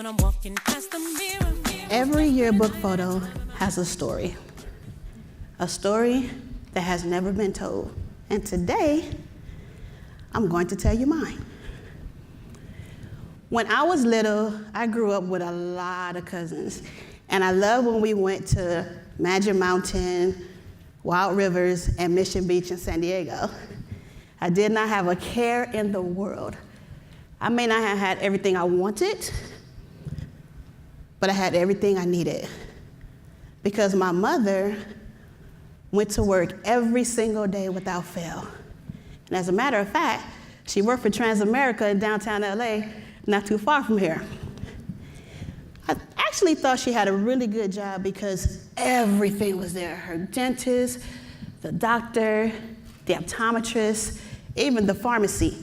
when I'm walking past the mirror. Every yearbook photo has a story that has never been told. And today, I'm going to tell you mine. When I was little, I grew up with a lot of cousins. And I loved when we went to Magic Mountain, Wild Rivers, and Mission Beach in San Diego. I did not have a care in the world. I may not have had everything I wanted, but I had everything I needed. Because my mother went to work every single day without fail. And as a matter of fact, she worked for Transamerica in downtown LA, not too far from here. I actually thought she had a really good job because everything was there. Her dentist, the doctor, the optometrist, even the pharmacy.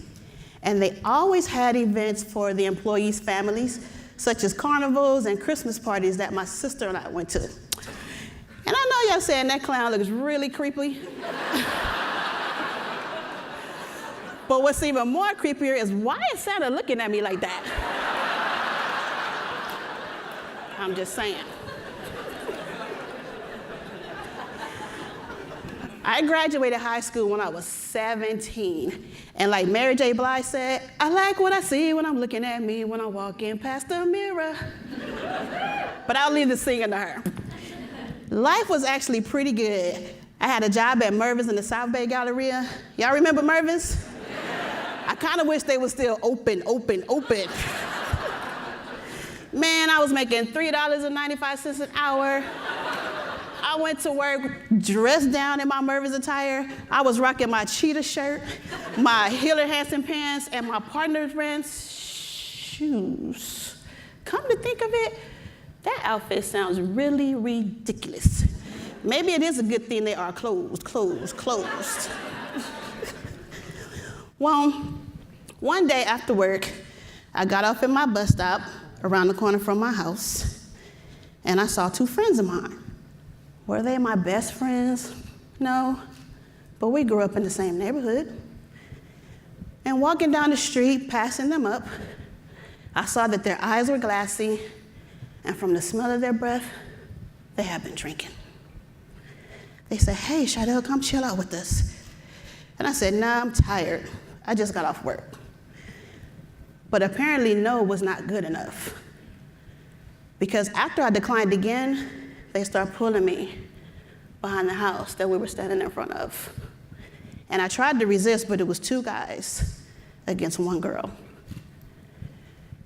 And they always had events for the employees' families, such as carnivals and Christmas parties that my sister and I went to. And I know y'all saying that clown looks really creepy. But what's even more creepier is why is Santa looking at me like that? I'm just saying. I graduated high school when I was 17. And like Mary J. Blige said, I like what I see when I'm looking at me when I'm walking past the mirror. But I'll leave the singing to her. Life was actually pretty good. I had a job at Mervin's in the South Bay Galleria. Y'all remember Mervin's? I kind of wish they were still open. Man, I was making $3.95 an hour. I went to work dressed down in my Mervin's attire. I was rocking my cheetah shirt, my Hiller Hansen pants, and my partner's brand's shoes. Come to think of it, that outfit sounds really ridiculous. Maybe it is a good thing they are closed. Well, one day after work, I got off at my bus stop around the corner from my house, and I saw two friends of mine. Were they my best friends? No, but we grew up in the same neighborhood. And walking down the street, passing them up, I saw that their eyes were glassy, and from the smell of their breath, they had been drinking. They said, hey, Chidell, come chill out with us. And I said, nah, I'm tired. I just got off work. But apparently no was not good enough. Because after I declined again, they started pulling me behind the house that we were standing in front of. And I tried to resist, but it was two guys against one girl.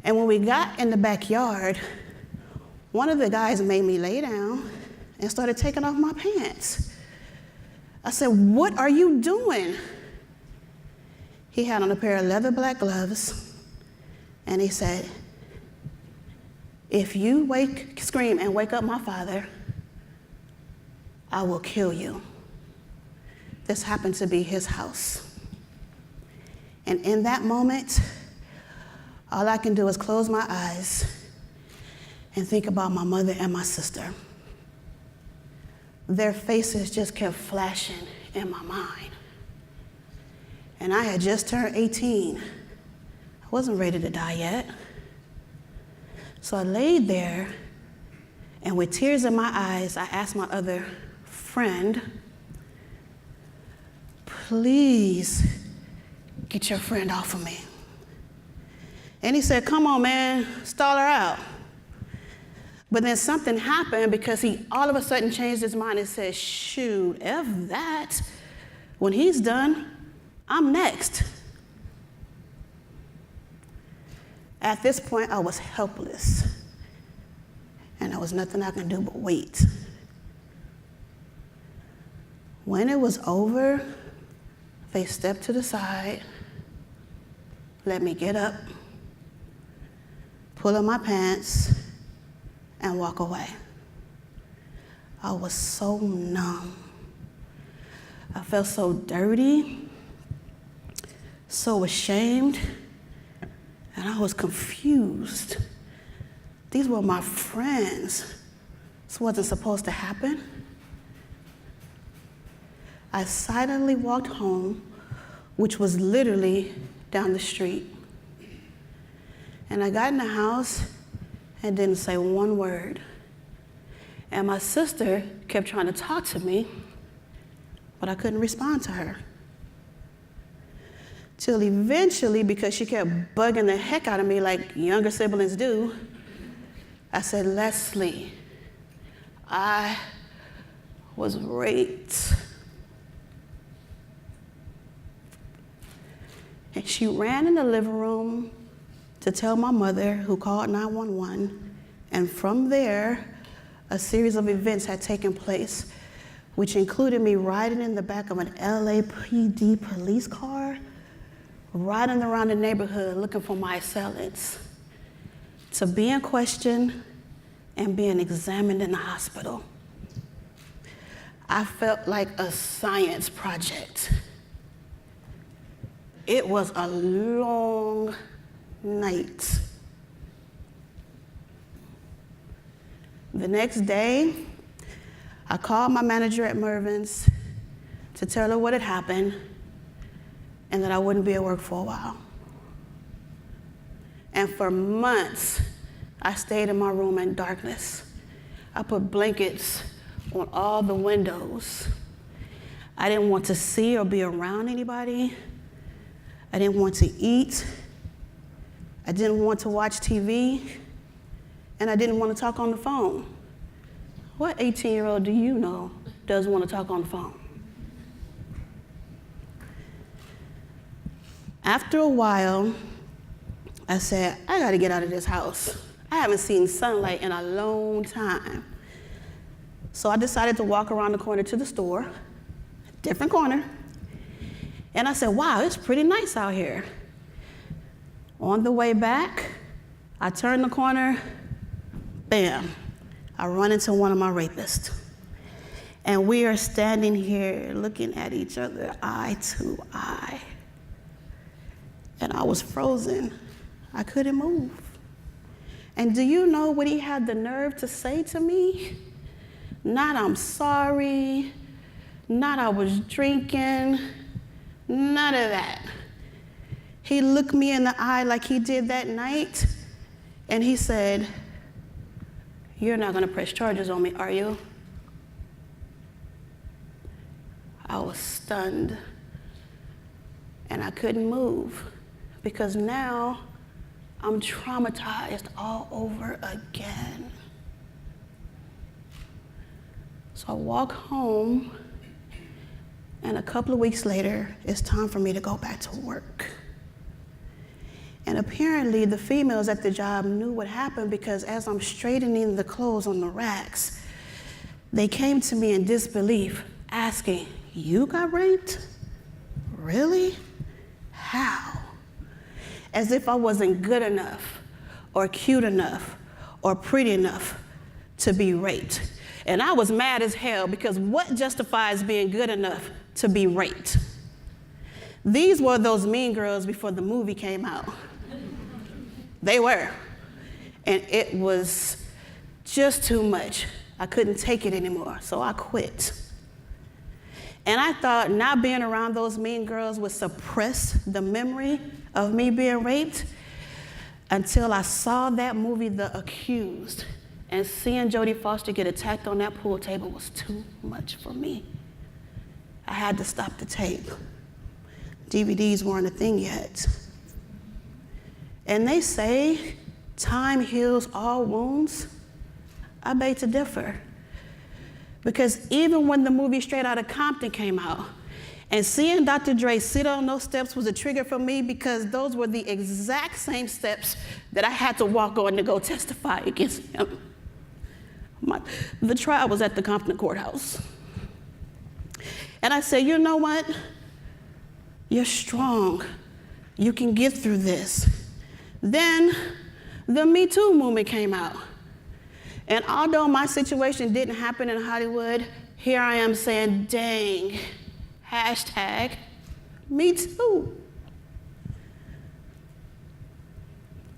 And when we got in the backyard, one of the guys made me lay down and started taking off my pants. I said, what are you doing? He had on a pair of leather black gloves, and he said, if you scream and wake up my father, I will kill you. This happened to be his house. And in that moment, all I can do is close my eyes and think about my mother and my sister. Their faces just kept flashing in my mind. And I had just turned 18. I wasn't ready to die yet. So I laid there, and with tears in my eyes, I asked my other friend, please get your friend off of me. And he said, come on, man, stall her out. But then something happened because he all of a sudden changed his mind and said, shoot, F that. When he's done, I'm next. At this point, I was helpless. And there was nothing I could do but wait. When it was over, they stepped to the side, let me get up, pull up my pants, and walk away. I was so numb. I felt so dirty, so ashamed, and I was confused. These were my friends. This wasn't supposed to happen. I silently walked home, which was literally down the street. And I got in the house, and didn't say one word. And my sister kept trying to talk to me, but I couldn't respond to her. Till eventually, because she kept bugging the heck out of me like younger siblings do, I said, Leslie, I was raped. And she ran in the living room to tell my mother, who called 911. And from there, a series of events had taken place, which included me riding in the back of an LAPD police car, riding around the neighborhood looking for my assailants, to being questioned and being examined in the hospital. I felt like a science project. It was a long night. The next day, I called my manager at Mervyn's to tell her what had happened and that I wouldn't be at work for a while. And for months, I stayed in my room in darkness. I put blankets on all the windows. I didn't want to see or be around anybody. I didn't want to eat. I didn't want to watch TV. And I didn't want to talk on the phone. What 18-year-old do you know doesn't want to talk on the phone? After a while, I said, I gotta get out of this house. I haven't seen sunlight in a long time. So I decided to walk around the corner to the store, different corner, and I said, wow, it's pretty nice out here. On the way back, I turned the corner, bam, I run into one of my rapists. And we are standing here looking at each other eye to eye. And I was frozen. I couldn't move. And do you know what he had the nerve to say to me? Not I'm sorry, not I was drinking, none of that. He looked me in the eye like he did that night, and he said, you're not gonna press charges on me, are you? I was stunned, and I couldn't move, because now I'm traumatized all over again. So I walk home, and a couple of weeks later, it's time for me to go back to work. And apparently the females at the job knew what happened, because as I'm straightening the clothes on the racks, they came to me in disbelief, asking, you got raped? Really? How? As if I wasn't good enough, or cute enough, or pretty enough to be raped. And I was mad as hell, because what justifies being good enough to be raped? These were those mean girls before the movie came out. They were. And it was just too much. I couldn't take it anymore, so I quit. And I thought not being around those mean girls would suppress the memory of me being raped, until I saw that movie, The Accused. And seeing Jodie Foster get attacked on that pool table was too much for me. I had to stop the tape. DVDs weren't a thing yet. And they say time heals all wounds. I beg to differ. Because even when the movie Straight Outta Compton came out, and seeing Dr. Dre sit on those steps was a trigger for me, because those were the exact same steps that I had to walk on to go testify against him. The trial was at the Compton courthouse. And I said, you know what? You're strong. You can get through this. Then the Me Too movement came out. And although my situation didn't happen in Hollywood, here I am saying, dang, hashtag Me Too.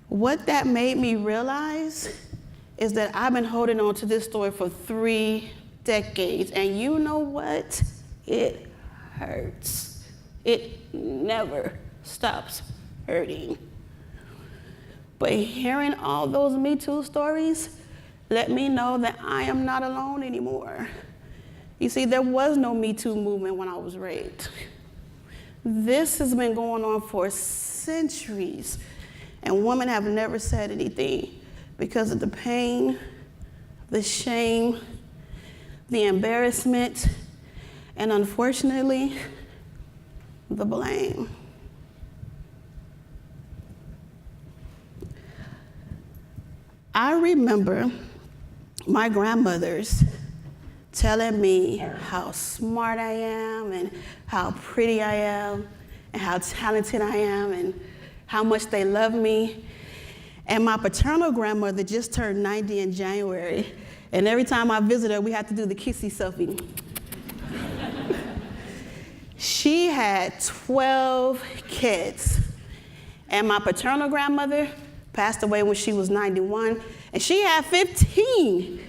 What that made me realize is that I've been holding on to this story for 3 decades. And you know what? It hurts. It never stops hurting. But hearing all those Me Too stories let me know that I am not alone anymore. You see, there was no Me Too movement when I was raped. This has been going on for centuries, and women have never said anything because of the pain, the shame, the embarrassment, and unfortunately, the blame. I remember my grandmothers telling me how smart I am and how pretty I am and how talented I am and how much they love me. And my paternal grandmother just turned 90 in January, and every time I visit her, we have to do the kissy selfie. She had 12 kids, and my paternal grandmother passed away when she was 91, and she had 15.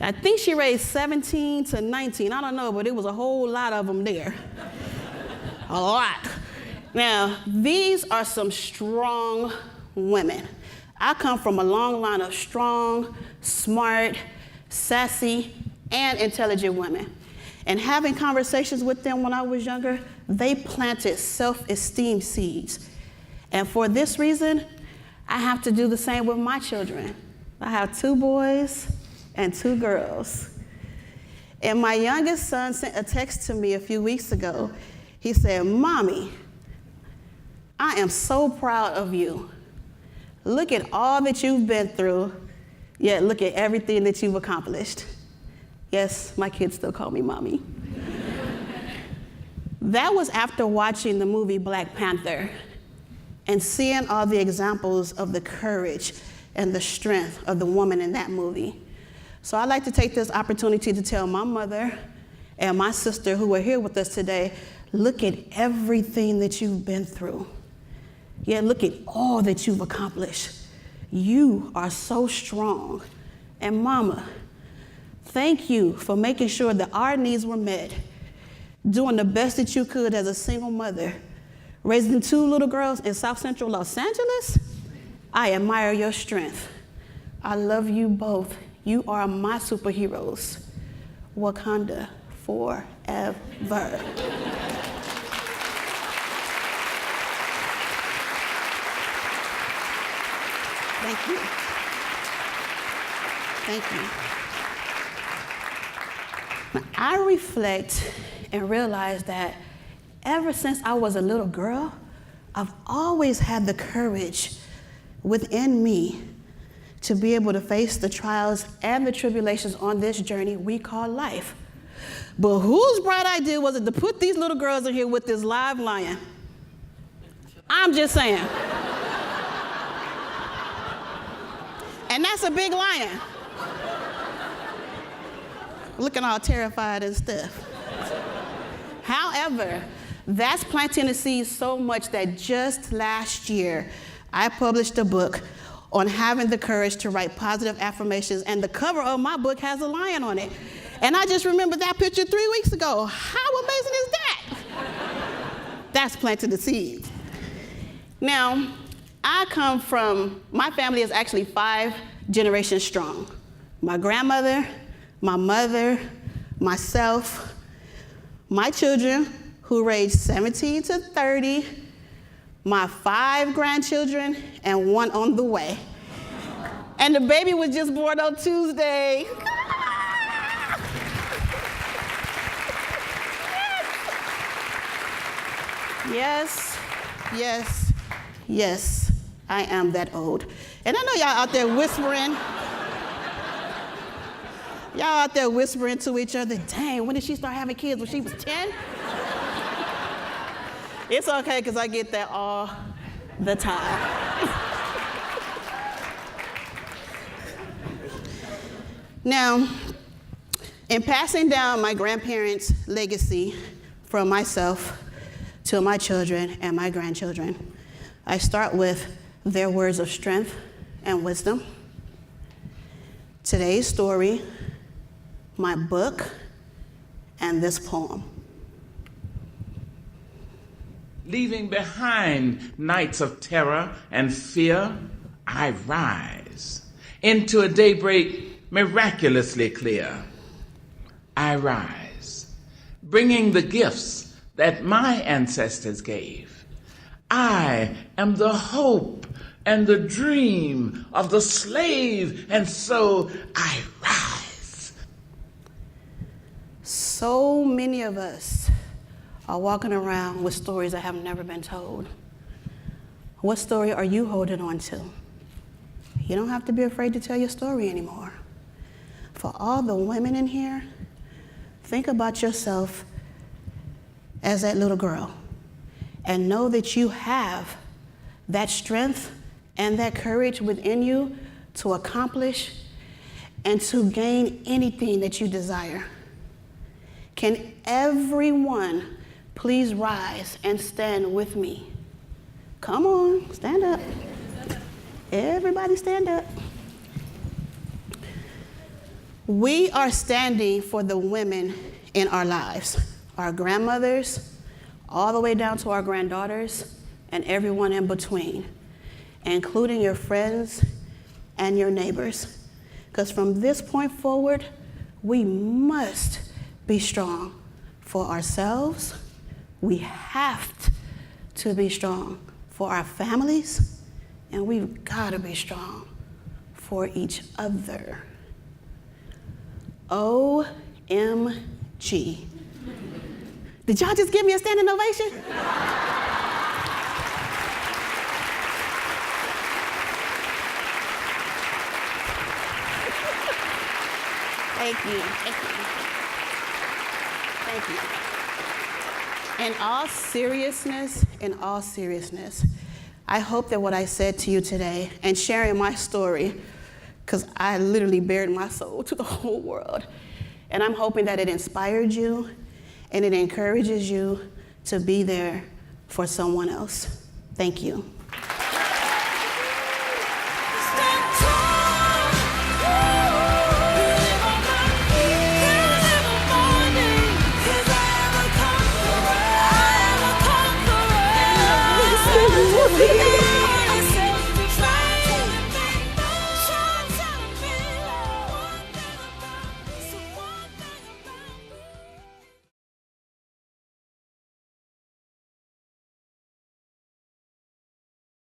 I think she raised 17 to 19, I don't know, but it was a whole lot of them there. A lot. Now, these are some strong women. I come from a long line of strong, smart, sassy, and intelligent women. And having conversations with them when I was younger, they planted self-esteem seeds. And for this reason, I have to do the same with my children. I have 2 boys and 2 girls. And my youngest son sent a text to me a few weeks ago. He said, "Mommy, I am so proud of you. Look at all that you've been through, yet look at everything that you've accomplished." Yes, my kids still call me Mommy. That was after watching the movie Black Panther and seeing all the examples of the courage and the strength of the woman in that movie. So I'd like to take this opportunity to tell my mother and my sister who are here with us today, look at everything that you've been through. Yeah, look at all that you've accomplished. You are so strong. And Mama, thank you for making sure that our needs were met, doing the best that you could as a single mother, raising 2 little girls in South Central Los Angeles. I admire your strength. I love you both. You are my superheroes. Wakanda forever. Thank you. Thank you. Now, I reflect and realize that ever since I was a little girl, I've always had the courage within me to be able to face the trials and the tribulations on this journey we call life. But whose bright idea was it to put these little girls in here with this live lion? I'm just saying. And that's a big lion. Looking all terrified and stuff. However, that's planting the seed so much that just last year, I published a book on having the courage to write positive affirmations, and the cover of my book has a lion on it. And I just remembered that picture 3 weeks ago. How amazing is that? That's planting the seed. Now, my family is actually 5 generations strong. My grandmother, my mother, myself, my children, who ranged 17 to 30, my 5 grandchildren, and 1 on the way. And the baby was just born on Tuesday. Yes, yes, yes, I am that old. And I know y'all out there whispering. Y'all out there whispering to each other, dang, when did she start having kids? When she was 10? It's okay, because I get that all the time. Now, in passing down my grandparents' legacy from myself to my children and my grandchildren, I start with their words of strength and wisdom. Today's story, my book, and this poem. Leaving behind nights of terror and fear, I rise into a daybreak miraculously clear. I rise, bringing the gifts that my ancestors gave. I am the hope and the dream of the slave, and so I rise. So many of us are walking around with stories that have never been told. What story are you holding on to? You don't have to be afraid to tell your story anymore. For all the women in here, think about yourself as that little girl and know that you have that strength and that courage within you to accomplish and to gain anything that you desire. Can everyone please rise and stand with me? Come on, stand up. Everybody stand up. We are standing for the women in our lives, our grandmothers, all the way down to our granddaughters, and everyone in between, including your friends and your neighbors. Because from this point forward, we must be strong for ourselves. We have to be strong for our families, and we've got to be strong for each other. OMG. Did y'all just give me a standing ovation? Thank you. Thank you. Thank you. In all seriousness, I hope that what I said to you today and sharing my story, because I literally bared my soul to the whole world, and I'm hoping that it inspired you and it encourages you to be there for someone else. Thank you.